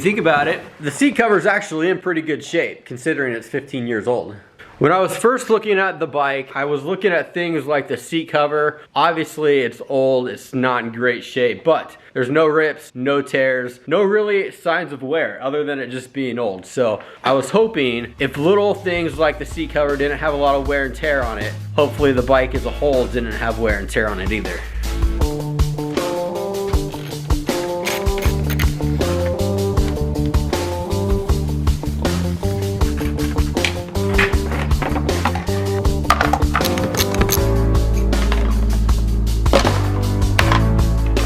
think about it, the seat cover is actually in pretty good shape considering it's 15 years old. When I was first looking at the bike, I was looking at things like the seat cover. Obviously it's old, it's not in great shape, but there's no rips, no tears, no really signs of wear other than it just being old. So I was hoping if little things like the seat cover didn't have a lot of wear and tear on it, hopefully the bike as a whole didn't have wear and tear on it either.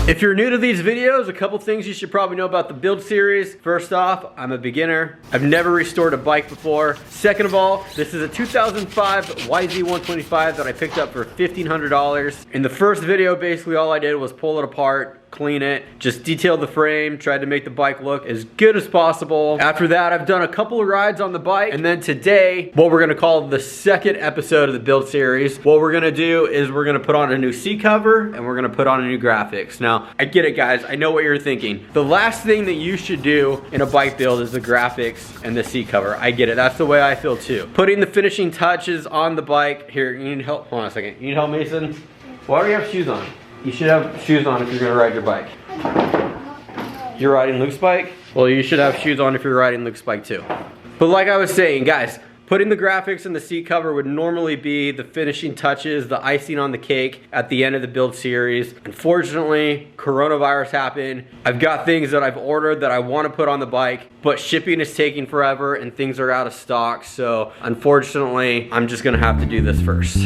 If you're new to these videos, a couple things you should probably know about the build series. First off, I'm a beginner. I've never restored a bike before. Second of all, this is a 2005 YZ125 that I picked up for $1,500. In the first video, basically all I did was pull it apart, clean it, just detailed the frame, tried to make the bike look as good as possible. After that, I've done a couple of rides on the bike, and then today, what we're gonna call the second episode of the build series, what we're gonna do is we're gonna put on a new seat cover and we're gonna put on a new graphics. Now, I get it guys, I know what you're thinking. The last thing that you should do in a bike build is the graphics and the seat cover. I get it, that's the way I feel too. Putting the finishing touches on the bike. Here, you need help? Hold on a second. You need help, Mason? Why do you have shoes on? You should have shoes on if you're gonna ride your bike. You're riding Luke's bike? Well, you should have shoes on if you're riding Luke's bike too. But like I was saying, guys, putting the graphics and the seat cover would normally be the finishing touches, the icing on the cake at the end of the build series. Unfortunately, coronavirus happened. I've got things that I've ordered that I want to put on the bike, but shipping is taking forever and things are out of stock. So unfortunately, I'm just gonna have to do this first.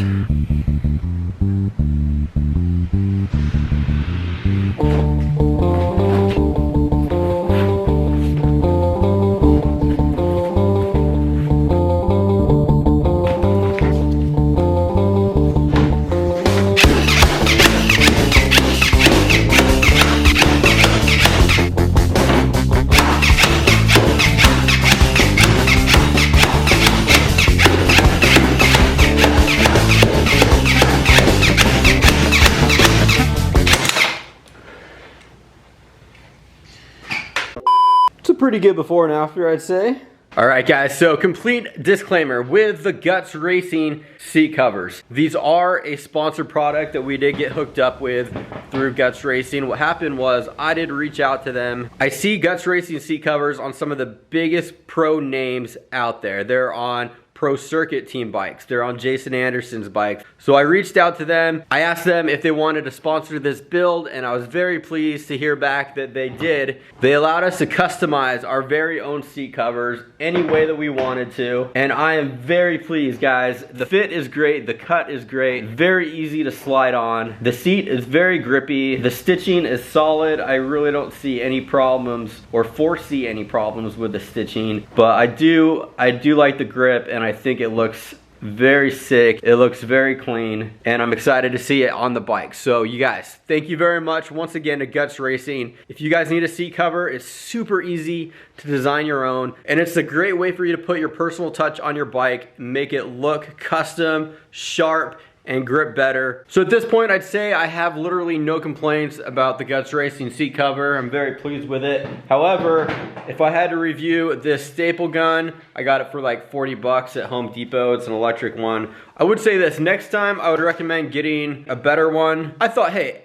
Pretty good before and after, I'd say. All right guys, so complete disclaimer with the Guts Racing seat covers. These are a sponsored product that we did get hooked up with through Guts Racing. What happened was I did reach out to them. I see Guts Racing seat covers on some of the biggest pro names out there. They're on pro circuit team bikes. They're on Jason Anderson's bikes. So I reached out to them. I asked them if they wanted to sponsor this build, and I was very pleased to hear back that they did. They allowed us to customize our very own seat covers any way that we wanted to, and I am very pleased, guys. The fit is great, the cut is great, very easy to slide on. The seat is very grippy, the stitching is solid. I really don't see any problems or foresee any problems with the stitching, but I do like the grip, and I think it looks very sick. It looks very clean, and I'm excited to see it on the bike. So you guys, thank you very much once again to Guts Racing. If you guys need a seat cover, it's super easy to design your own, and it's a great way for you to put your personal touch on your bike, make it look custom, sharp, and grip better. So at this point, I'd say I have literally no complaints about the Guts Racing seat cover. I'm very pleased with it. However, if I had to review this staple gun, I got it for like 40 bucks at Home Depot. It's an electric one. I would say this, next time I would recommend getting a better one. I thought, hey,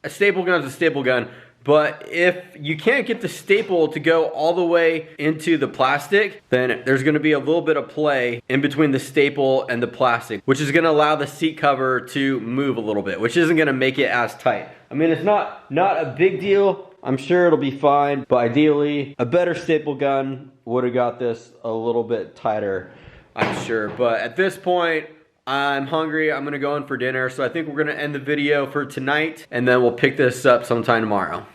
a staple gun is a staple gun. But if you can't get the staple to go all the way into the plastic, then there's gonna be a little bit of play in between the staple and the plastic, which is gonna allow the seat cover to move a little bit, which isn't gonna make it as tight. I mean, it's not a big deal. I'm sure it'll be fine, but ideally, a better staple gun would have got this a little bit tighter, I'm sure. But at this point, I'm hungry, I'm gonna go in for dinner, so I think we're gonna end the video for tonight, and then we'll pick this up sometime tomorrow.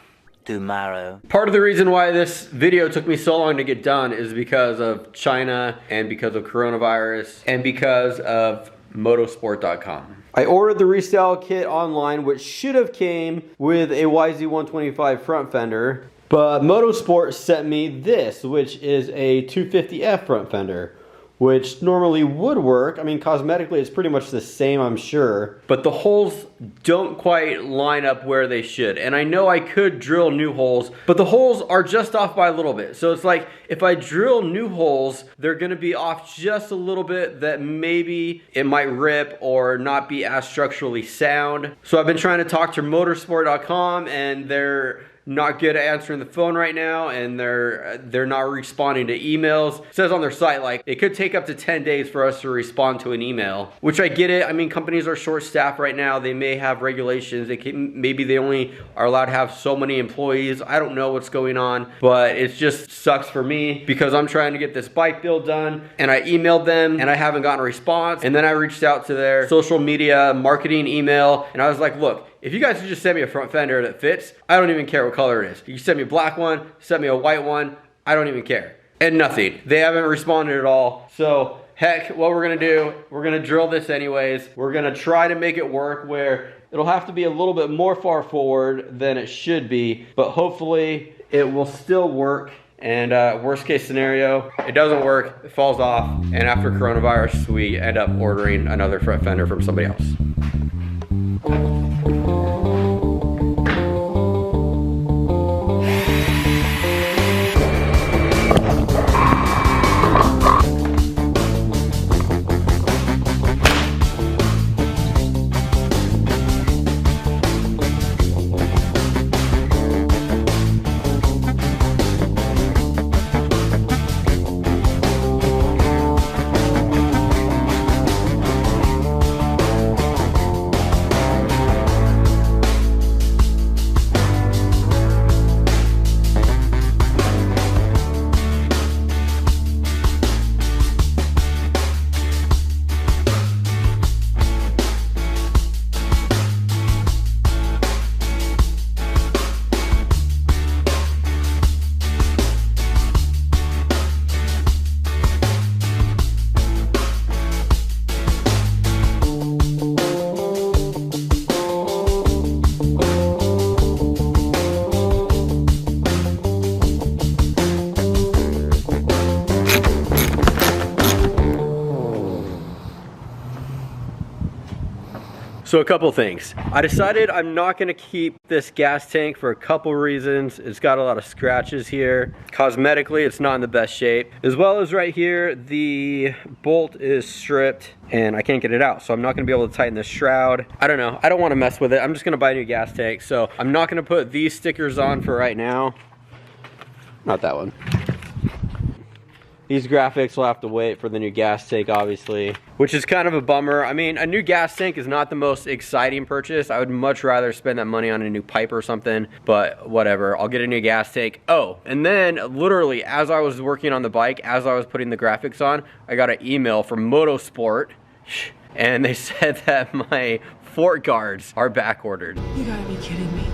Part of the reason why this video took me so long to get done is because of China, and because of coronavirus, and because of motosport.com. I ordered the resale kit online, which should have came with a YZ125 front fender, but Motosport sent me this, which is a 250F front fender, which normally would work. I mean, cosmetically it's pretty much the same, I'm sure, but the holes don't quite line up where they should. And I know I could drill new holes, but the holes are just off by a little bit. So it's like, if I drill new holes, they're gonna be off just a little bit, that maybe it might rip or not be as structurally sound. So I've been trying to talk to motorsport.com, and they're not good at answering the phone right now, and they're not responding to emails. It says on their site, like, it could take up to 10 days for us to respond to an email, which I get it. I mean, companies are short staffed right now. They may have regulations. Maybe they only are allowed to have so many employees. I don't know what's going on, but it just sucks for me because I'm trying to get this bike build done, and I emailed them and I haven't gotten a response. And then I reached out to their social media marketing email, and I was like, look, if you guys could just send me a front fender that fits, I don't even care what color it is. You send me a black one, send me a white one, I don't even care. And nothing. They haven't responded at all. So heck, what we're gonna do, we're gonna drill this anyways. We're gonna try to make it work where it'll have to be a little bit more far forward than it should be, but hopefully it will still work. And worst case scenario, it doesn't work, it falls off, and after coronavirus, we end up ordering another front fender from somebody else. So a couple things. I decided I'm not gonna keep this gas tank for a couple reasons. It's got a lot of scratches here. Cosmetically, it's not in the best shape. As well as right here, the bolt is stripped and I can't get it out. So I'm not gonna be able to tighten the shroud. I don't know, I don't wanna mess with it. I'm just gonna buy a new gas tank. So I'm not gonna put these stickers on for right now. Not that one. These graphics will have to wait for the new gas tank, obviously, which is kind of a bummer. I mean, a new gas tank is not the most exciting purchase. I would much rather spend that money on a new pipe or something, but whatever. I'll get a new gas tank. Oh, and then literally as I was working on the bike, as I was putting the graphics on, I got an email from Motorsport, and they said that my fork guards are back ordered. You gotta be kidding me.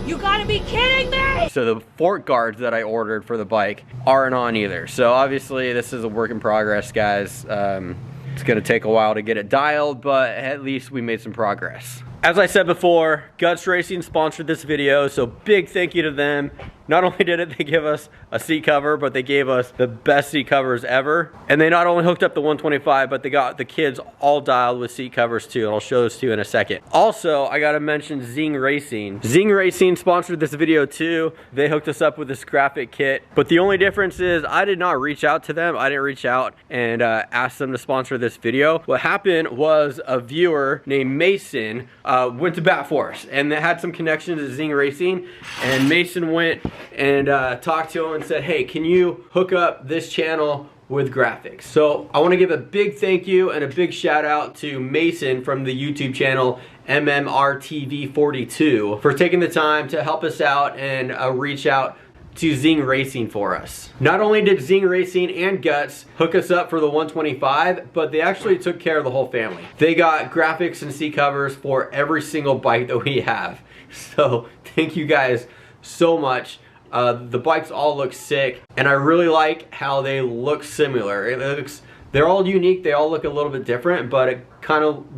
You gotta be kidding me! So the fork guards that I ordered for the bike aren't on either. So obviously this is a work in progress, guys. It's gonna take a while to get it dialed, but at least we made some progress. As I said before, Guts Racing sponsored this video, so big thank you to them. Not only did they give us a seat cover, but they gave us the best seat covers ever. And they not only hooked up the 125, but they got the kids all dialed with seat covers too, and I'll show those to you in a second. Also, I gotta mention Zing Racing. Zing Racing sponsored this video too. They hooked us up with this graphic kit, but the only difference is I did not reach out to them. I didn't reach out and ask them to sponsor this video. What happened was a viewer named Mason went to bat for us, and they had some connections to Zing Racing, and Mason went and talked to him and said, hey, can you hook up this channel with graphics? So I want to give a big thank you and a big shout out to Mason from the YouTube channel MMRTV42 for taking the time to help us out and reach out to Zing Racing for us. Not only did Zing Racing and Guts hook us up for the 125, but they actually took care of the whole family. They got graphics and seat covers for every single bike that we have. So thank you guys so much. The bikes all look sick, and I really like how they look similar. They're all unique, they all look a little bit different, but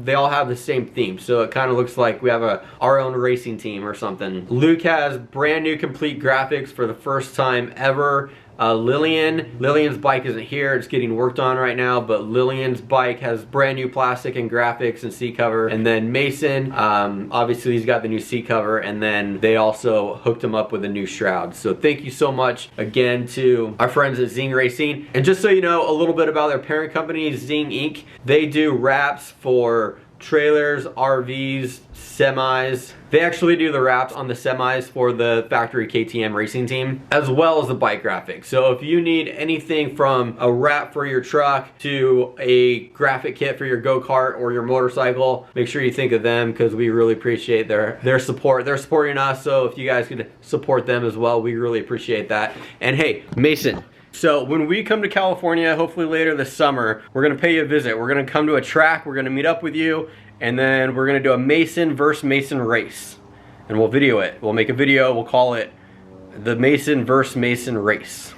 they all have the same theme. So it kind of looks like we have our own racing team or something. Luke has brand new complete graphics for the first time ever. Lillian's bike isn't here, it's getting worked on right now, but Lillian's bike has brand new plastic and graphics and seat cover. And then Mason, obviously he's got the new seat cover, and then they also hooked him up with a new shroud. So thank you so much again to our friends at Zing Racing. And just so you know a little bit about their parent company, Zing Inc., they do wraps for trailers, RVs, semis. They actually do the wraps on the semis for the factory KTM racing team, as well as the bike graphics. So if you need anything from a wrap for your truck to a graphic kit for your go-kart or your motorcycle, make sure you think of them, because we really appreciate their support. They're supporting us, so if you guys could support them as well, we really appreciate that. And hey, Mason, so when we come to California, hopefully later this summer, we're gonna pay you a visit. We're gonna come to a track, we're gonna meet up with you, and then we're gonna do a Mason versus Mason race. And we'll video it. We'll make a video, we'll call it the Mason versus Mason race.